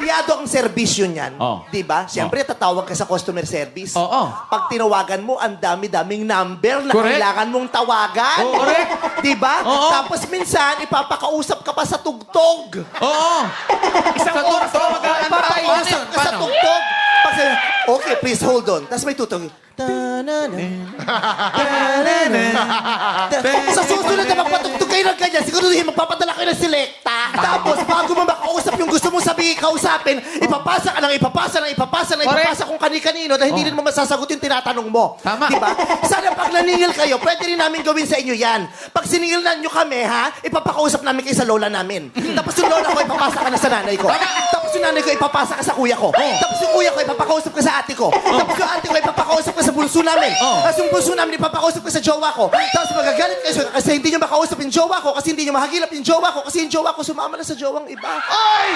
empleyado ang serbisyo niyan, Oh. di ba? Siyempre, tatawag ka sa customer service. Oo. Pag tinawagan mo, ang dami-daming number na Correct. kailangan mong tawagan. Oo. Correct. Di ba? Oo. Tapos minsan, ipapakausap ka pa sa tugtog. Oo. Isang oras ka mag-aantay. Ipapakausap ka sa tugtog. Pag sabi, okay, please hold on. Tapos may tutog. Sa susunod na magpatugtog kayo ng ganyan, siguraduhin magpapadala kayo ng selekta. Tapos bago mo makausap yung gusto mong sabihin, kausapin, ipapasa ka ng ipapasa kung kani-kanino dahil hindi rin mo masasagot yung tinatanong mo. Tama. Diba? Sana pag naningil kayo, pwede rin namin gawin sa inyo yan. Pag siningil nyo kami, ha, ipapakausap namin kayo sa lola namin. Tapos yung lola ko, ipapasa ka na sa nanay ko. Tapos yung nanay ko, ipapasa ka sa kuya ko. Tapos yung kuya ko, ipapakausap ka sa ate ko. Tapos yung ate ko, ipapakausap ka sa bunso namin. Tapos yung bunso namin, ipapakausap ka sa jowa ko. Tapos magagalit kayo kasi hindi nyo makausap yung jowa ko, kasi hindi nyo mahagilap yung jowa ko, kasi yung jowa ko sumama na sa jowang iba. Ay!